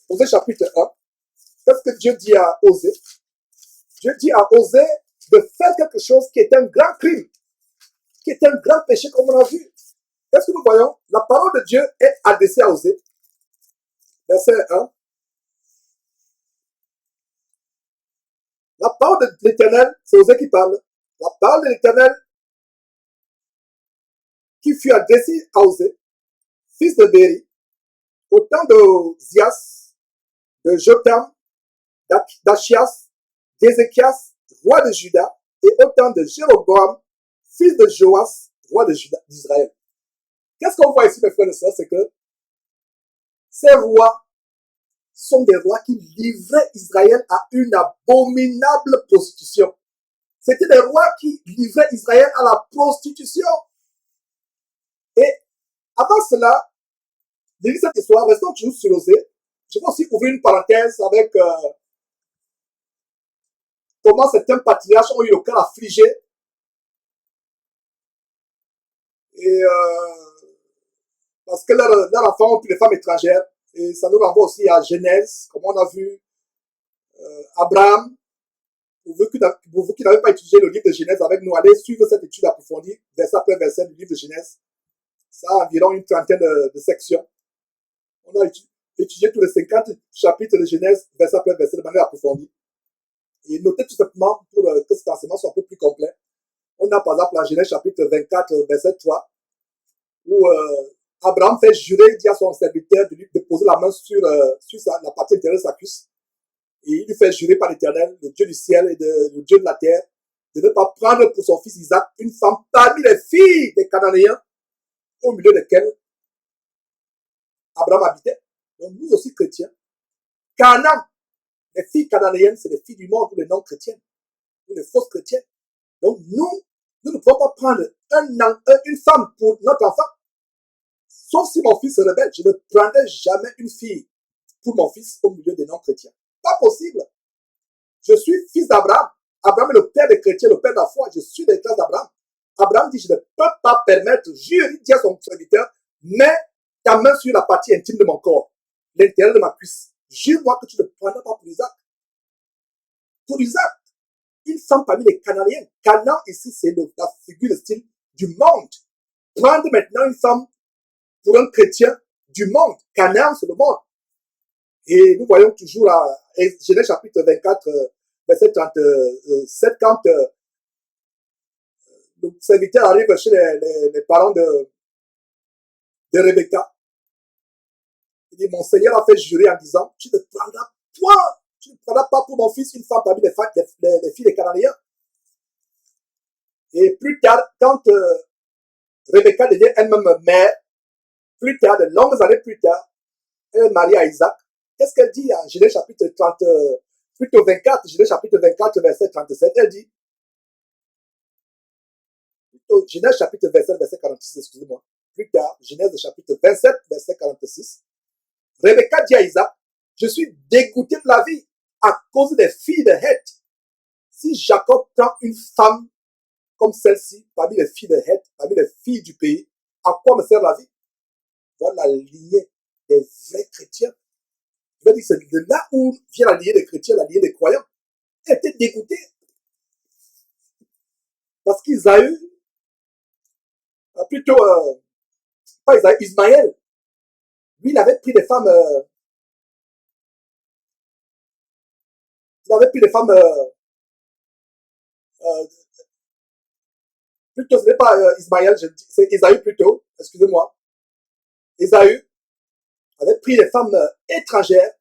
Osée chapitre 1. Qu'est-ce que Dieu dit à Osée? Dieu dit à Osée de faire quelque chose qui est un grand crime, qui est un grand péché, comme on a vu. Qu'est-ce que nous voyons? La parole de Dieu est adressée à Osée. Verset 1. La parole de l'Éternel, c'est Osée qui parle. La parole de l'Éternel qui fut adressée à Osée, fils de Béri, au temps de Zias, de Jotam, d'Achias, d'Ézéchias, roi de Juda, et au temps de Jéroboam, fils de Joas, roi d'Israël. Qu'est-ce qu'on voit ici, mes frères et sœurs? C'est que ces rois sont des rois qui livraient Israël à une abominable prostitution. C'était des rois qui livraient Israël à la prostitution. Et avant cela, de lire cette histoire, restons toujours sur Osée. Je vais aussi ouvrir une parenthèse avec comment certains patriarches ont eu le cœur affligé. Et parce que leurs enfants ont pris des femmes étrangères. Et ça nous renvoie aussi à Genèse, comme on a vu Abraham. Pour vous qui n'avez pas étudié le livre de Genèse avec nous, allez suivre cette étude approfondie, verset après verset du livre de Genèse. Ça a environ une trentaine de sections. On a étudié tous les 50 chapitres de Genèse, verset après verset, de manière approfondie. Et notez tout simplement, pour que cet enseignement soit un peu plus complet, on a par exemple la Genèse chapitre 24, verset 3, où Abraham fait jurer, il dit à son serviteur de poser la main sur la partie intérieure de sa cuisse. Et il lui fait jurer par l'Éternel, le Dieu du ciel et le Dieu de la terre, de ne pas prendre pour son fils Isaac une femme parmi les filles des Cananéens, au milieu desquelles Abraham habitait. Donc nous aussi chrétiens, Canaan, les filles cananéennes, c'est les filles du monde ou les non-chrétiennes, ou les fausses chrétiennes. Donc nous ne pouvons pas prendre une femme pour notre enfant. Sauf si mon fils se rebelle, je ne prendrai jamais une fille pour mon fils au milieu des non-chrétiens. Pas possible. Je suis fils d'Abraham. Abraham est le père des chrétiens, le père de la foi. Je suis des classes d'Abraham. Abraham dit, je ne peux pas permettre, jure, il dit à son serviteur, mets ta main sur la partie intime de mon corps, l'intérieur de ma cuisse. Jure-moi que tu ne prendras pas pour Isaac. Pour Isaac, une femme parmi les Cananéennes. Canaan, ici, c'est la figure, le style du monde. Prendre maintenant une femme pour un chrétien du monde. Canaan, c'est le monde. Et nous voyons toujours à Genèse chapitre 24, verset 37, quand le serviteur arrive chez les parents de Rebecca. Il dit, mon Seigneur a fait jurer en disant, tu ne prendras pas pour mon fils une femme parmi les filles des Cananéens. Et plus tard, quand Rebecca devient elle-même mère, plus tard, de longues années plus tard, elle est mariée à Isaac. Qu'est-ce qu'elle dit en Genèse chapitre 24, Genèse chapitre 24, verset 37, elle dit, Genèse chapitre 27, verset 46, excusez-moi. Plus tard, Genèse chapitre 27, verset 46. Rebecca dit à Isaac, je suis dégoûté de la vie à cause des filles de Heth. Si Jacob prend une femme comme celle-ci, parmi les filles de Heth, parmi les filles du pays, à quoi me sert la vie? Voilà la lignée des vrais chrétiens. Je veux dire, c'est de là où vient la lignée des chrétiens, la lignée des croyants. Elle était dégoûtée. Parce qu'Isaü, plutôt, pas Isaïe, Ismaël, lui, il avait pris des femmes, plutôt, ce n'est pas Ismaël, c'est Isaïe plutôt, excusez-moi. Isaïe avait pris des femmes étrangères,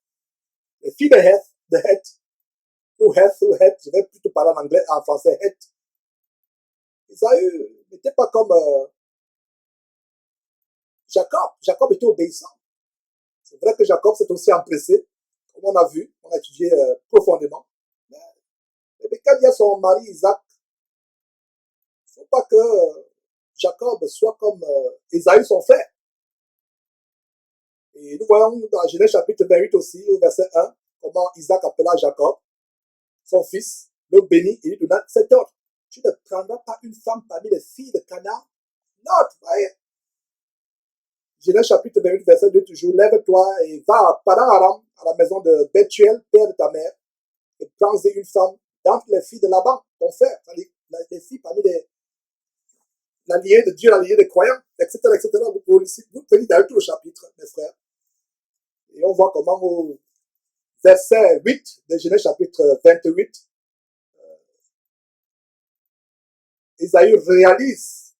les filles de Heth, ou Heth, je vais plutôt parler en anglais, en français, Heth. Isaïe n'était pas comme Jacob. Jacob était obéissant. C'est vrai que Jacob s'est aussi empressé, comme on a vu, on a étudié profondément. Mais Rebecca dit à son mari Isaac, il ne faut pas que Jacob soit comme Ésaü son frère. Et nous voyons dans Genèse chapitre 28 aussi, au verset 1, comment Isaac appela Jacob, son fils, le bénit et lui donna cet ordre. Tu ne prendras pas une femme parmi les filles de Canaan. Note, voyez. Genèse chapitre 28, verset 2, toujours, lève-toi et va à Padan Aram, à la maison de Bethuel, père de ta mère, et prends-y une femme d'entre les filles de Laban, ton frère, les filles parmi la lignée de Dieu, la lignée des croyants, etc., etc. Vous pouvez lire dans tout le chapitre, mes frères. Et on voit comment au verset 8 de Genèse chapitre 28, Isaïe réalise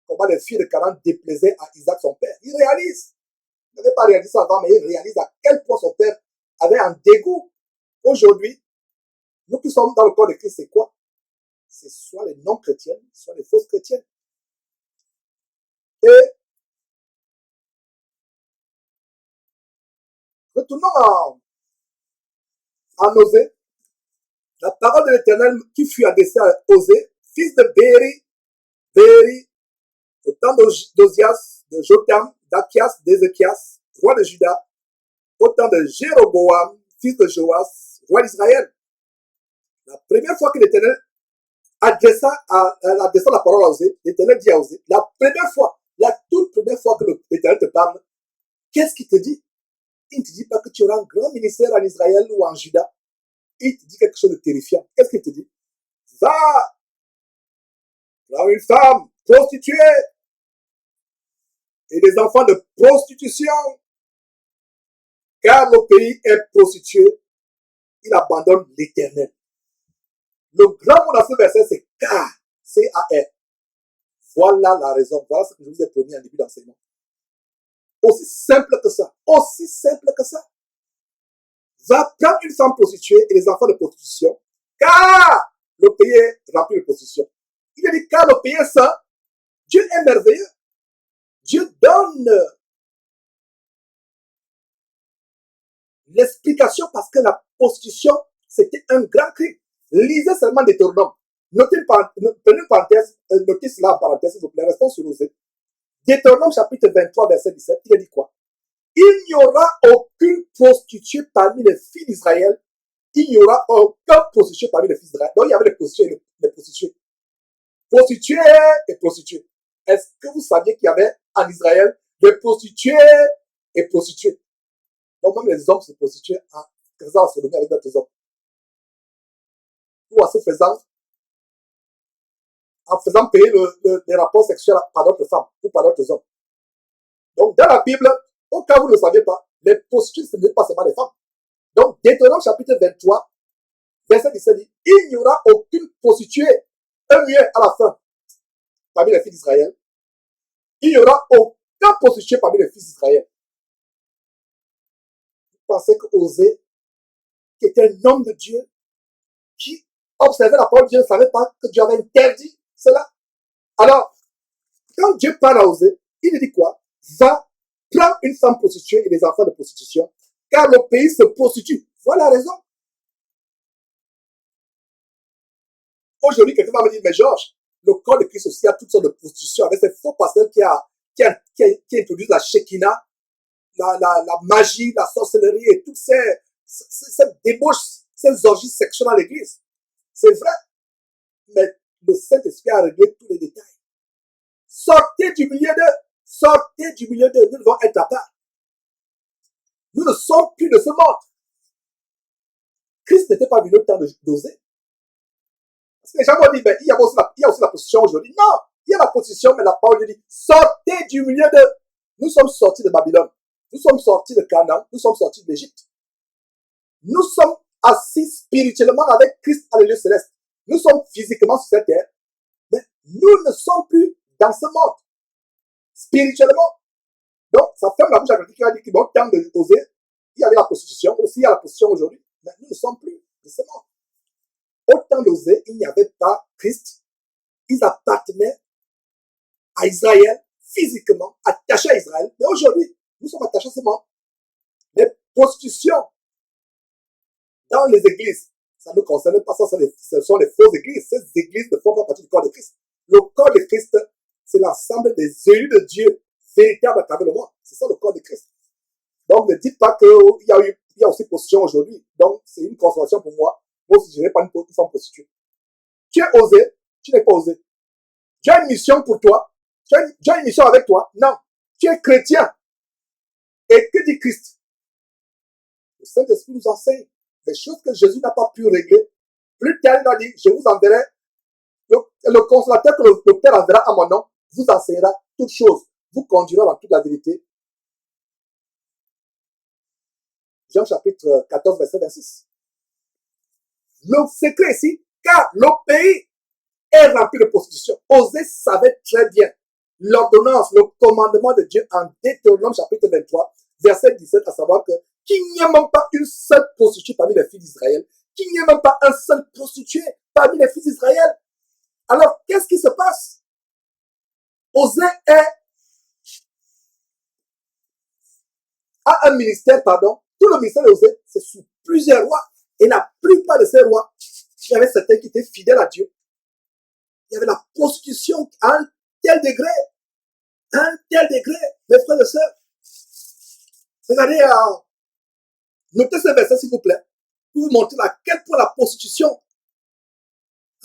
comment les filles de Canaan déplaisaient à Isaac, son père. Il réalise. Il n'avait pas réalisé ça avant, mais il réalise à quel point son père avait un dégoût. Aujourd'hui, nous qui sommes dans le corps de Christ, c'est quoi? C'est soit les non-chrétiennes, soit les fausses chrétiennes. Et retournons à Osée. La parole de l'Éternel qui fut adressée à Osée, fils de Béri, au temps d'Ozias, de Jotam, d'Achias, d'Ézéchias, roi de Juda, au temps de Jéroboam, fils de Joas, roi d'Israël. La première fois que l'Éternel adressa la parole à Osée, l'Éternel dit à Osée, la toute première fois que l'Éternel te parle, qu'est-ce qu'il te dit? Il ne te dit pas que tu auras un grand ministère en Israël ou en Juda. Il te dit quelque chose de terrifiant. Qu'est-ce qu'il te dit? Va, prends une femme prostituée et des enfants de prostitution, car le pays est prostitué. Il abandonne l'Éternel. Le grand mot dans ce verset, c'est car, C-A-R. Voilà la raison. Voilà ce que je vous ai promis en début d'enseignement. Aussi simple que ça. Aussi simple que ça. Va prendre une femme prostituée et les enfants de prostitution, car le pays est rempli de prostitution. Il a dit, car le pays est saint, Dieu est merveilleux. Dieu donne l'explication parce que la prostitution, c'était un grand crime. Lisez seulement Deutéronome. Prenez une parenthèse, notez cela en parenthèse, s'il vous plaît, restons sur Osée. Deutéronome chapitre 23, verset 17, il a dit quoi? Il n'y aura aucune prostituée parmi les filles d'Israël. Il n'y aura aucun prostitué parmi les fils d'Israël. Donc il y avait les prostituées et les prostituées. Prostituées et prostituées. Est-ce que vous saviez qu'il y avait en Israël des prostituées et prostituées? Donc même les hommes se prostituaient en faisant la sodomie avec d'autres hommes. Ou en faisant payer les rapports sexuels par d'autres femmes ou par d'autres hommes. Donc dans la Bible, au cas où vous ne le saviez pas, les prostituées, ce n'est pas seulement des femmes. Donc, Deutéronome chapitre 23, verset 17 dit, il n'y aura aucune prostituée, un mieux à la fin, parmi les filles d'Israël. Il n'y aura aucun prostitué parmi les fils d'Israël. Vous pensez que Osée, qui était un homme de Dieu, qui observait la parole de Dieu, ne savait pas que Dieu avait interdit cela? Alors, quand Dieu parle à Osée, il lui dit quoi? Va, prends une femme prostituée et des enfants de prostitution, car le pays se prostitue. Voilà la raison. Aujourd'hui, quelqu'un va me dire, mais Georges, le corps de Christ aussi a toutes sortes de prostitution avec ces faux pasteurs qui introduisent la Shekinah, la magie, la sorcellerie et toutes ces débauches, ces orgies sexuelles dans l'église. C'est vrai, mais le Saint-Esprit a réglé tous les détails. Sortez du milieu d'eux. Sortez du milieu d'eux. Nous devons être à part. Nous ne sommes plus de ce monde. Christ n'était pas venu au temps d'Osée. Parce que les gens vont dire, ben, il y a aussi la position aujourd'hui. Non, il y a la position, mais la parole dit, sortez du milieu d'eux. Nous sommes sortis de Babylone. Nous sommes sortis de Canaan. Nous sommes sortis d'Égypte. Nous sommes assis spirituellement avec Christ à l'élu céleste. Nous sommes physiquement sur cette terre, mais nous ne sommes plus dans ce monde. Spirituellement. Donc, ça ferme la bouche à quelqu'un qui va dire qu'il y a temps d'Osée, il y avait la prostitution, aussi il y a la prostitution aujourd'hui, mais nous ne sommes plus de ce monde. Au temps d'Osée, il n'y avait pas Christ. Ils appartenaient à Israël, physiquement, attachés à Israël. Mais aujourd'hui, nous sommes attachés à ce monde. Les prostitutions dans les églises, ça ne nous concerne pas, ça, ce sont les fausses églises. Ces églises ne font pas partie du corps de Christ. Le corps de Christ, c'est l'ensemble des élus de Dieu véritables à travers le monde. C'est ça le corps de Christ. Donc ne dites pas qu'il y a aussi prostitution aujourd'hui. Donc c'est une consolation pour moi. Moi aussi, je n'ai pas une femme prostituée. Tu es osé, tu n'es pas osé. Tu as une mission pour toi. Tu as une mission avec toi. Non. Tu es chrétien. Et que dit Christ? Le Saint-Esprit nous enseigne des choses que Jésus n'a pas pu régler. Plus tard, il a dit, je vous enverrai le consolateur que le Père enverra à mon nom, vous enseignera toutes choses, vous conduira dans toute la vérité. Jean chapitre 14, verset 26. Le secret ici, car le pays est rempli de prostitution. Osée savait très bien l'ordonnance, le commandement de Dieu en Deutéronome chapitre 23, verset 17, à savoir que qu'il n'y a même pas une seule prostituée parmi les filles d'Israël, qu'il n'y a même pas un seul prostitué parmi les filles d'Israël. Alors, qu'est-ce qui se passe? Osée a un ministère, pardon, tout le ministère d'Osée, c'est sous plusieurs rois. Et la plupart de ces rois, il y avait certains qui étaient fidèles à Dieu. Il y avait la prostitution à un tel degré, mes frères et sœurs. Regardez, notez ce verset s'il vous plaît, pour vous montrer à quel point la prostitution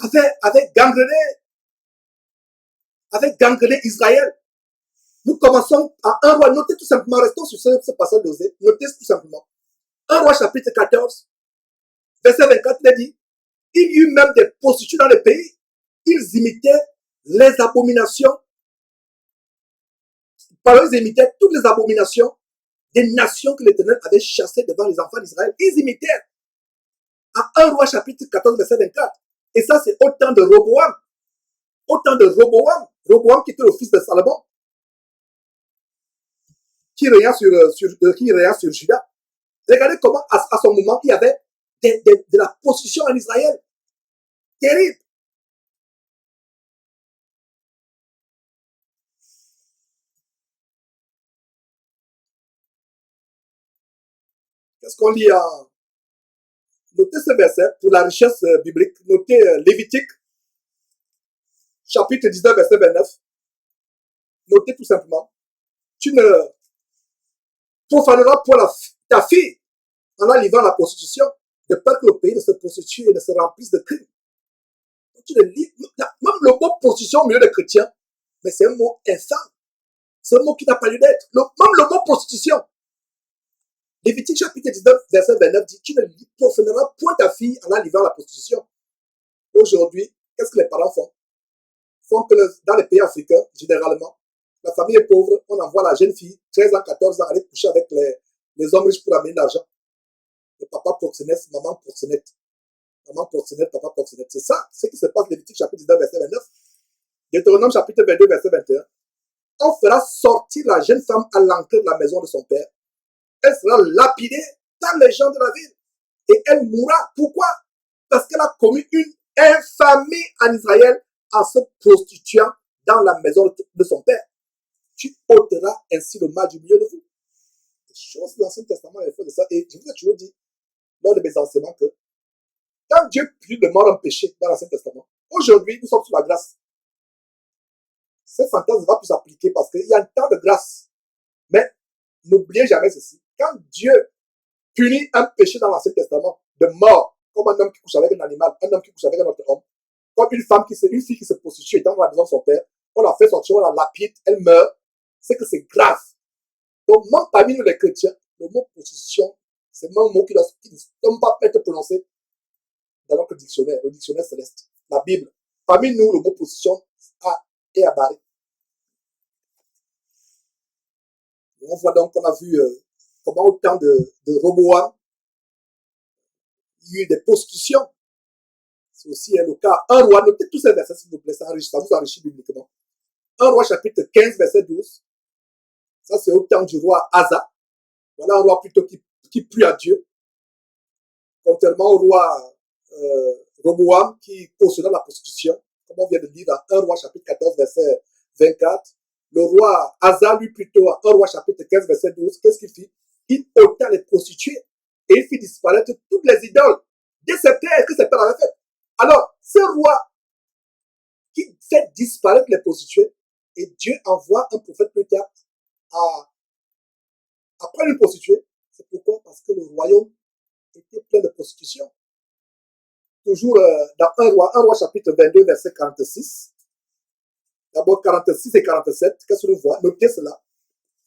avait gangréné Israël. Nous commençons à 1 roi, notez tout simplement, restons sur ce passage d'Osée, notez tout simplement. 1 roi chapitre 14, verset 24, il a dit, il y eut même des prostituées dans le pays, ils imitaient les abominations, ils imitaient toutes les abominations des nations que l'Éternel avait chassées devant les enfants d'Israël. Ils imitaient à 1 roi chapitre 14, verset 24. Et ça, c'est au temps de Roboam. Au temps de Roboam qui était le fils de Salomon, qui régna sur Juda. Regardez comment, à son moment, il y avait de la prostitution en Israël. Terrible. Qu'est-ce qu'on lit en... Notez ce verset pour la richesse biblique. Notez Lévitique, chapitre 19, verset 29. Notez tout simplement. Tu ne profaneras point ta fille en la livrant à la prostitution, de peur que le pays ne se prostitue et ne se remplisse de crimes. Tu le lis, même le mot prostitution au milieu des chrétiens, mais c'est un mot infâme. C'est un mot qui n'a pas lieu d'être. Même le mot prostitution. Lévitique chapitre 19, verset 29 dit, tu ne profaneras point ta fille en la livrant à la prostitution. Aujourd'hui, qu'est-ce que les parents font? Font que dans les pays africains, généralement, la famille est pauvre, on envoie la jeune fille, 13 ans, 14 ans, aller coucher avec les hommes riches pour amener de l'argent. Le papa proxénète, maman proxénète. Maman proxénète, papa proxénète. C'est ça, ce qui se passe, Lévitique chapitre 19, verset 29. Deutéronome chapitre 22, verset 21. On fera sortir la jeune femme à l'entrée de la maison de son père. Elle sera lapidée dans les gens de la ville. Et elle mourra. Pourquoi? Parce qu'elle a commis une infamie en Israël en se prostituant dans la maison de son père. Tu ôteras ainsi le mal du milieu de vous. Les choses de l'Ancien Testament est fait de ça. Et je vous ai toujours dit, lors de mes enseignements, que quand Dieu punit de mort un péché dans l'Ancien Testament, aujourd'hui, nous sommes sous la grâce. Cette sentence va plus s'appliquer parce qu'il y a un temps de grâce. Mais n'oubliez jamais ceci. Quand Dieu punit un péché dans l'Ancien Testament de mort, comme un homme qui couche avec un animal, un homme qui couche avec un autre homme, comme une fille qui se prostitue étant dans la maison de son père, on la fait sortir, on la lapide, elle meurt, c'est que c'est grave. Donc, même parmi nous les chrétiens, le mot prostitution, c'est même un mot qui ne doit pas être prononcé dans notre dictionnaire, le dictionnaire céleste, la Bible. Parmi nous, le mot prostitution est abarré. On voit donc qu'on a vu comment au temps de Roboam, il y a eu des prostitutions. C'est aussi le cas. Un roi, notez tous ces versets s'il vous plaît, ça vous enrichit bibliquement. Un roi chapitre 15, verset 12. Ça, c'est au temps du roi Asa. Voilà un roi plutôt qui prie à Dieu. Contrairement au roi Roboam qui cautionnait la prostitution. Comme on vient de dire dans 1 roi chapitre 14, verset 24. Le roi Asa, lui, plutôt, à 1 roi chapitre 15, verset 12, qu'est-ce qu'il fit? Il ôta les prostituées et il fit disparaître toutes les idoles de ses pères que ses pères avaient faites. Alors, ce roi qui fait disparaître les prostituées, et Dieu envoie un prophète plus tard à prendre une prostituée. C'est pourquoi? Parce que le royaume était plein de prostitution. Toujours dans 1 roi chapitre 22, verset 46. D'abord 46 et 47, qu'est-ce que nous voit? Notez cela.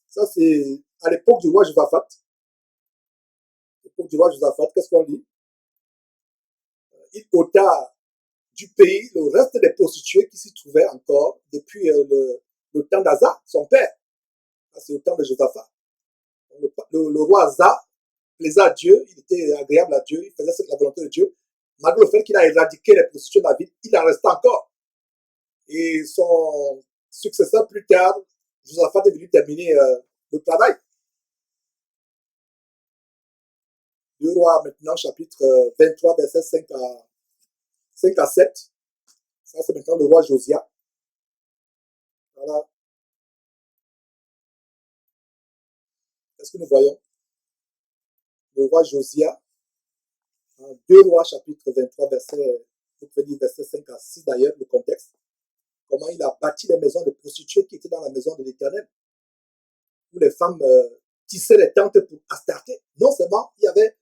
Ça, c'est à l'époque du roi Josaphat. l'époque du roi Josaphat, qu'est-ce qu'on lit? Il ôta du pays le reste des prostituées qui s'y trouvaient encore depuis le temps d'Asa, son père. C'est au temps de Josaphat. Le roi Asa plaisait à Dieu, il était agréable à Dieu, il faisait la volonté de Dieu. Malgré le fait qu'il a éradiqué les prostituées de la ville, il en restait encore. Et son successeur plus tard, Josaphat, est venu terminer le travail. 2 Rois maintenant, chapitre 23, versets 5 à 7. Ça, c'est maintenant le roi Josia. Voilà. Qu'est-ce que nous voyons? Le roi Josia, 2 Rois, chapitre 23, verset 5 à 6 d'ailleurs, le contexte. Comment il a bâti les maisons de prostituées qui étaient dans la maison de l'Éternel, où les femmes tissaient les tentes pour Astarté. Non seulement il y avait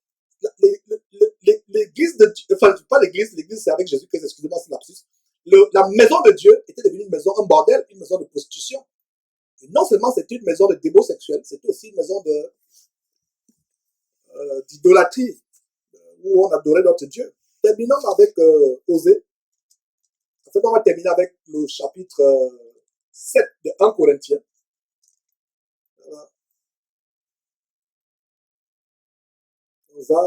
l'église de Dieu, enfin pas l'église c'est avec Jésus-Christ, excusez-moi, c'est lapsus. La maison de Dieu était devenue une maison, un bordel, une maison de prostitution. Et non seulement c'était une maison de démos sexuels, c'était aussi une maison d'idolâtrie, où on adorait notre Dieu. Terminons avec Osée. En fait, on va terminer avec le chapitre 7 de 1 Corinthiens. On va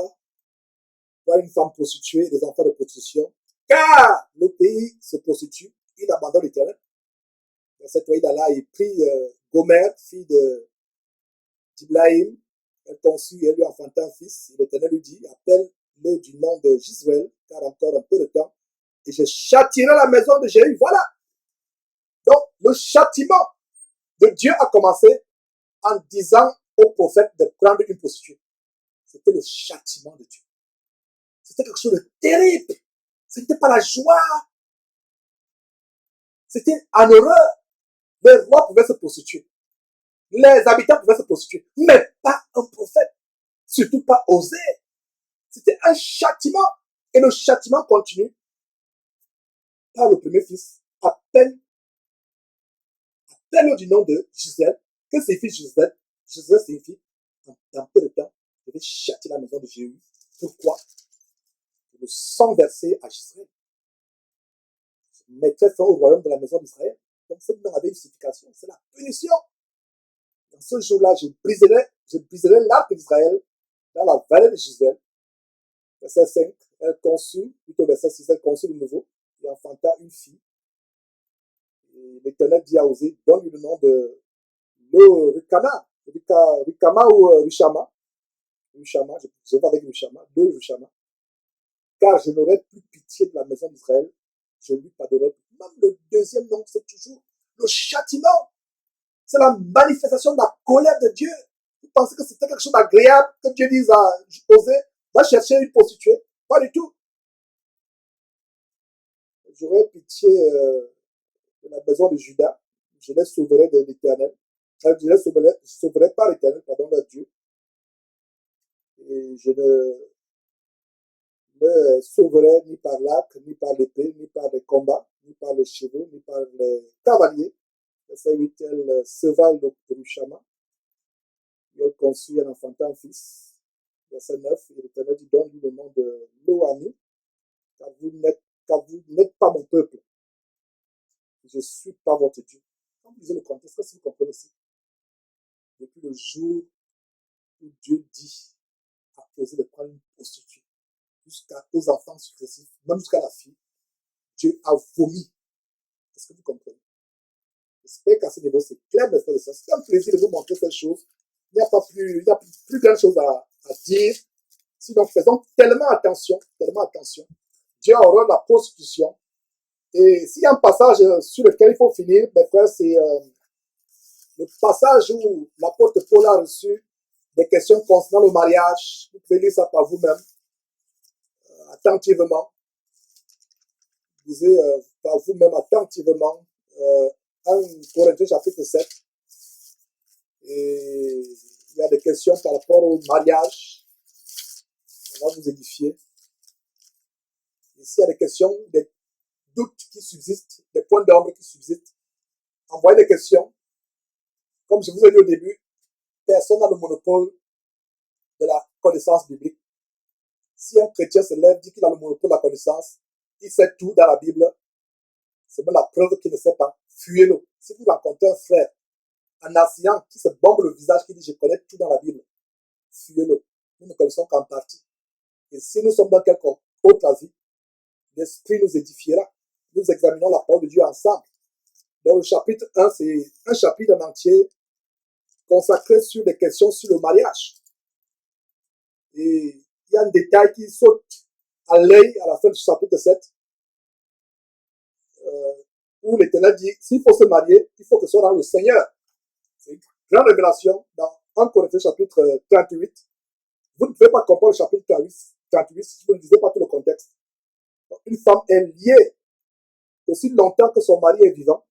voir une femme prostituée et des enfants de prostitution. Car le pays se prostitue, il abandonne l'Éternel. Dans cette fois, il alla et prit Gomer, fille d'Iblaïm. Elle conçut et lui enfanta un fils. Et l'Éternel lui dit, appelle-le du nom de Gisraël, car encore un peu de temps, et je châtierai la maison de Jéhu. Voilà. Donc, le châtiment de Dieu a commencé en disant au prophète de prendre une prostituée. C'était le châtiment de Dieu. C'était quelque chose de terrible. C'était pas la joie. C'était en horreur. Les rois pouvaient se prostituer. Les habitants pouvaient se prostituer. Mais pas un prophète. Surtout pas Osée. C'était un châtiment. Et le châtiment continue par le premier fils. Appelle du nom de Gisèle. Que signifie Gisèle? Gisèle signifie, dans peu de temps, je vais châtier la maison de Jéhu. Pourquoi? Pour le sang versé à Gisèle. Je mettrai fin au royaume de la maison d'Israël. Donc, ce nom avait une signification. C'est la punition. Dans ce jour-là, je briserai l'arc d'Israël dans la vallée de Gisèle. Verset 5, elle conçut, plutôt verset 6, elle conçut de nouveau et enfanta une fille. L'Éternel dit à Osée, donne-lui le nom de Rikama ou Rishama. Rishama, je vais avec Rishama, Rishama. Car je n'aurai plus pitié de la maison d'Israël, je lui pardonnerai. Même le deuxième nom, c'est toujours le châtiment. C'est la manifestation de la colère de Dieu. Vous pensez que c'était quelque chose d'agréable que Dieu dise à Osée, va chercher une prostituée? Pas du tout. J'aurai pitié de la maison de Juda. Je les sauverai de l'Éternel. Je les sauverai par l'Éternel, pardon, leur Dieu. Et je ne me sauverai ni par l'arc, ni par l'épée, ni par les combats, ni par les chevaux, ni par les cavaliers. Verset 8, elle sauva le Rishama. Elle conçut un enfantin un fils. Verset 9, et l'Éternel dit, donne-lui le nom de Loami, car vous n'êtes pas mon peuple. Je ne suis pas votre Dieu. Quand vous lisez le contexte, est-ce que vous comprenez ça? Depuis le jour où Dieu dit à Osée de prendre une prostituée, jusqu'aux enfants successifs, même jusqu'à la fille, Dieu a vomi. Est-ce que vous comprenez? J'espère qu'à ce niveau, c'est clair, mes frères et sœurs. C'est un plaisir de vous montrer cette chose. Il n'y a pas plus grande chose à dire. Sinon, faisons tellement attention. Dieu a horreur de la prostitution. Et s'il y a un passage sur lequel il faut finir, mes frères, c'est le passage où l'apôtre Paul a reçu des questions concernant le mariage. Vous pouvez lire ça par vous-même, attentivement. Lisez par vous-même attentivement 1 Corinthiens chapitre 7. Et il y a des questions par rapport au mariage. On va vous édifier. Et s'il y a des questions, des doutes qui subsistent, des points d'ombre qui subsistent, envoyez des questions. Comme je vous ai dit au début, personne n'a le monopole de la connaissance biblique. Si un chrétien se lève, dit qu'il a le monopole de la connaissance, il sait tout dans la Bible, c'est même la preuve qu'il ne sait pas. Fuyez-le. Si vous rencontrez un frère en assis qui se bombe le visage, qui dit je connais tout dans la Bible, fuyez-le. Nous ne connaissons qu'en partie. Et si nous sommes dans quelque autre avis, l'Esprit nous édifiera. Nous examinons la parole de Dieu ensemble. Dans le chapitre 1, c'est un chapitre en entier consacré sur les questions sur le mariage. Et il y a un détail qui saute à l'œil à la fin du chapitre 7, où l'Éternel dit, s'il faut se marier, il faut que ce soit dans le Seigneur. C'est une grande révélation dans 1 Corinthiens chapitre 38. Vous ne pouvez pas comprendre le chapitre 38 si vous ne lisez pas tout le contexte. Donc, une femme est liée aussi longtemps que son mari est vivant.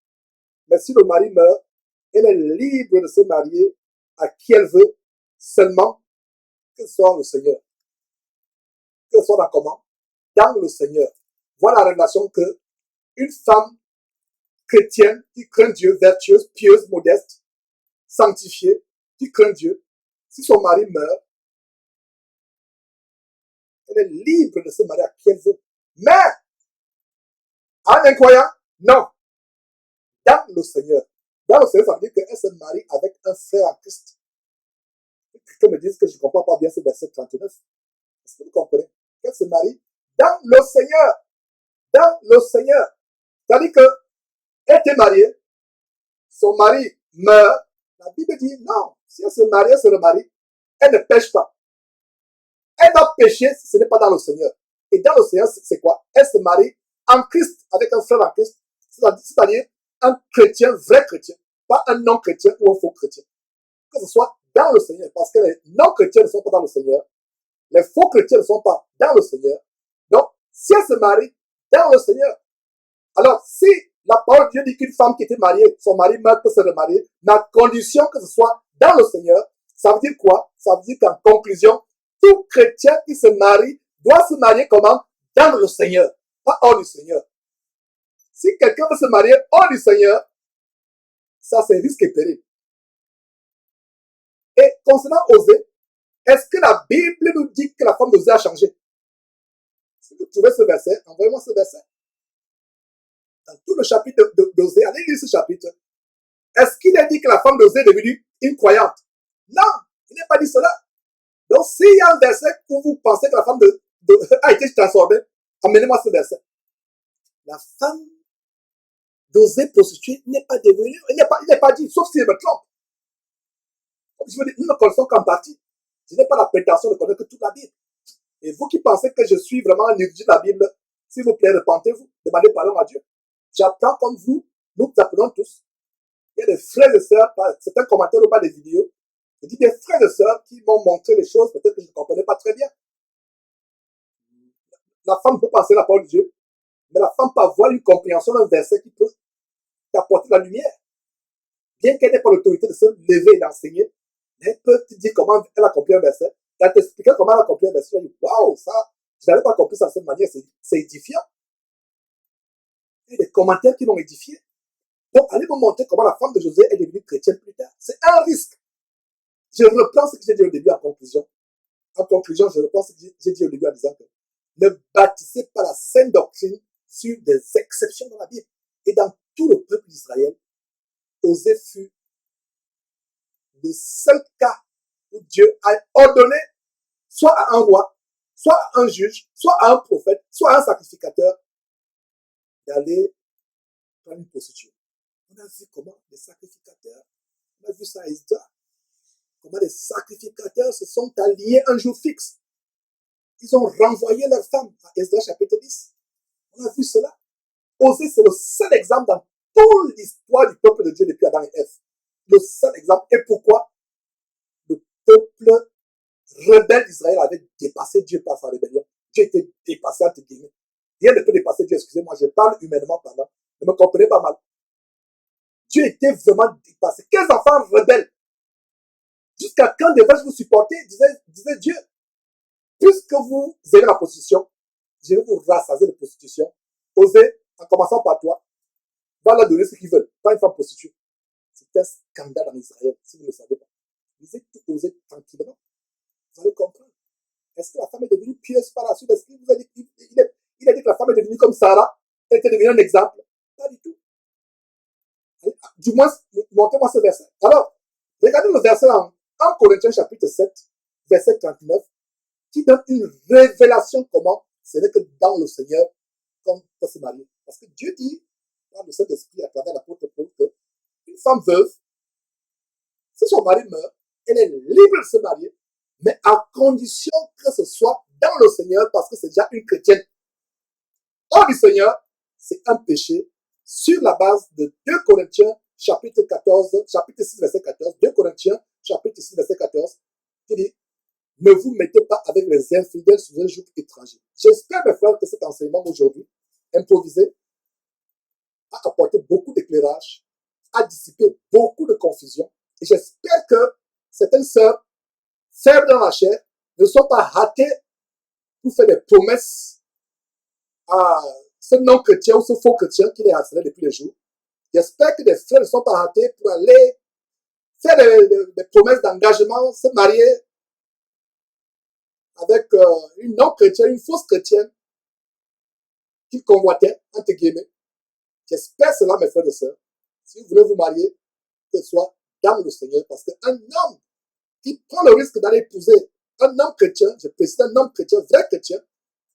Mais si le mari meurt, elle est libre de se marier à qui elle veut, seulement que ce soit le Seigneur. Que ce soit dans comment? Dans le Seigneur. Voilà la révélation que une femme chrétienne qui craint Dieu, vertueuse, pieuse, modeste, sanctifiée, qui craint Dieu, si son mari meurt, elle est libre de se marier à qui elle veut. Mais, un incroyant, non. Dans le Seigneur. Dans le Seigneur, ça veut dire qu'elle se marie avec un frère en Christ. Quelqu'un me dit que je ne comprends pas bien ce verset 39. Est-ce que vous comprenez? Qu'elle se marie dans le Seigneur. Dans le Seigneur. C'est-à-dire que elle était mariée, son mari meurt. La Bible dit non. Si elle se marie, elle se remarie. Elle ne pêche pas. Elle doit pécher si ce n'est pas dans le Seigneur. Et dans le Seigneur, c'est quoi? Elle se marie en Christ, avec un frère en Christ. C'est-à-dire un chrétien, vrai chrétien. Pas un non-chrétien ou un faux chrétien. Que ce soit dans le Seigneur. Parce que les non-chrétiens ne sont pas dans le Seigneur. Les faux chrétiens ne sont pas dans le Seigneur. Donc, si elle se marie dans le Seigneur, alors si la parole de Dieu dit qu'une femme qui était mariée, son mari meurt, peut se remarier, mais à condition que ce soit dans le Seigneur, ça veut dire quoi? Ça veut dire qu'en conclusion, tout chrétien qui se marie doit se marier comment? Dans le Seigneur, pas hors du Seigneur. Si quelqu'un veut se marier hors du Seigneur, ça c'est risque et péril. Et concernant Osée, est-ce que la Bible nous dit que la femme d'Osée a changé? Si vous trouvez ce verset, envoyez-moi ce verset. Dans tout le chapitre d'Osée, allez lire ce chapitre. Est-ce qu'il a dit que la femme d'Osée est devenue une croyante? Non, il n'a pas dit cela. Donc, s'il y a un verset où vous pensez que la femme a été transformée, amenez-moi ce verset. La femme d'Osée prostituée n'est pas devenue, il n'est pas dit, sauf si je me trompe. Je veux dire, nous ne connaissons qu'en partie. Je n'ai pas la prétention de connaître toute la Bible. Et vous qui pensez que je suis vraiment un érudit de la Bible, s'il vous plaît, repentez-vous, demandez pardon à Dieu. J'apprends comme vous, nous apprenons tous. Il y a des frères et sœurs, certains commentaires ou pas des vidéos, je dis des frères et sœurs qui m'ont montré les choses, peut-être que je ne comprenais pas très bien. La femme peut penser la parole de Dieu, mais la femme peut avoir une compréhension d'un verset qui peut t'apporter la lumière. Bien qu'elle n'ait pas l'autorité de se lever et d'enseigner, elle peut te dire comment elle a compris un verset. Elle t'expliquer comment elle a compris un verset. Elle dit, waouh, ça, je n'avais pas compris ça de cette manière, c'est édifiant. Il y a des commentaires qui m'ont édifié. Donc, allez me montrer comment la femme de José est devenue chrétienne plus tard. C'est un risque. Je reprends ce que j'ai dit au début en conclusion. En conclusion, je reprends ce que j'ai dit au début en disant que ne bâtissez pas la saine doctrine sur des exceptions dans la Bible. Et dans tout le peuple d'Israël, Osée fut le seul cas où Dieu a ordonné soit à un roi, soit à un juge, soit à un prophète, soit à un sacrificateur d'aller prendre une prostituée. On a vu comment les sacrificateurs, on a vu ça à Esdras, comment les sacrificateurs se sont alliés un jour fixe. Ils ont renvoyé leurs femmes à Esdras chapitre 10. On a vu cela. Osée, c'est le seul exemple dans toute l'histoire du peuple de Dieu depuis Adam et Ève. Le seul exemple. Et pourquoi? Le peuple rebelle d'Israël avait dépassé Dieu par sa rébellion. Dieu était dépassé entre guillemets. Rien ne peut dépasser Dieu, excusez-moi, je parle humainement parlant. Ne me comprenez pas mal. Dieu était vraiment dépassé. Quels enfants rebelles? Jusqu'à quand devrais-je vous supporter? Disait Dieu. Puisque vous avez la prostitution, je vais vous rassasier de prostitution. Osez, en commençant par toi, va leur donner ce qu'ils veulent. Pas une femme prostituée. C'est un scandale en Israël, si vous ne le savez pas. Lisez tout Osée tranquillement. Vous allez comprendre. Est-ce que la femme est devenue pieuse par la suite? Est-ce qu'il vous a dit, il a dit que la femme est devenue comme Sarah? Elle était devenue un exemple? Pas du tout. Du moins, montrez-moi ce verset. Alors, regardez le verset en 1 Corinthiens chapitre 7, verset 39, qui donne une révélation comment ce n'est que dans le Seigneur qu'on peut se marier. Parce que Dieu dit, par le Saint-Esprit, à travers l'apôtre Paul, qu'une femme veuve, si son mari meurt, elle est libre de se marier, mais à condition que ce soit dans le Seigneur, parce que c'est déjà une chrétienne. Hors du Seigneur, c'est un péché sur la base de 2 Corinthiens, chapitre 14, chapitre 6, verset 14, 2 Corinthiens, chapitre 6, verset 14, qui dit, ne vous mettez pas avec les infidèles sous un joug étranger. J'espère, mes frères, que cet enseignement aujourd'hui, improvisé, a apporté beaucoup d'éclairage, a dissipé beaucoup de confusion. Et j'espère que certaines sœurs, faibles dans la chair, ne sont pas hâtées pour faire des promesses à ce non-chrétien ou ce faux chrétien qui les harcelait depuis les jours. J'espère que des frères ne sont pas hâtés pour aller faire des promesses d'engagement, se marier avec une non-chrétienne, une fausse chrétienne qu'ils convoitaient, entre guillemets. J'espère cela, mes frères et sœurs. Si vous voulez vous marier, que ce soit dans le Seigneur, parce qu'un homme qui prend le risque d'aller épouser un homme chrétien, je précise un homme chrétien, vrai chrétien,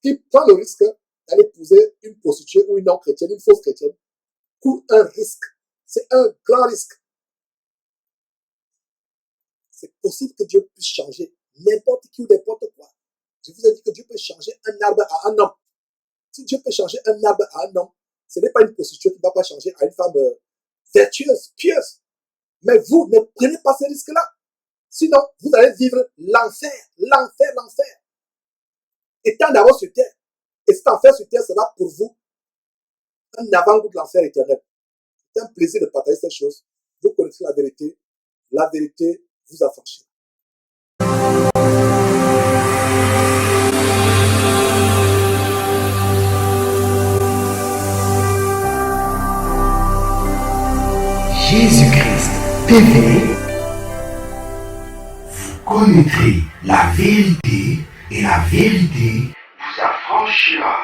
qui prend le risque d'aller épouser une prostituée ou une non-chrétienne, une fausse chrétienne, court un risque. C'est un grand risque. C'est possible que Dieu puisse changer n'importe qui ou n'importe quoi. Je vous ai dit que Dieu peut changer un arbre à un homme. Si Dieu peut changer un arbre à un homme, ce n'est pas une prostituée qui ne va pas changer à une femme vertueuse, pieuse. Mais vous ne prenez pas ce risque-là. Sinon, vous allez vivre l'enfer, l'enfer, l'enfer. Étant d'abord sur terre. Et cet enfer sur terre sera pour vous un avant-goût de l'enfer éternel. C'est un plaisir de partager ces choses. Vous connaissez la vérité vous affranchira. Jésus-Christ TV, vous connaîtrez la vérité et la vérité vous affranchira.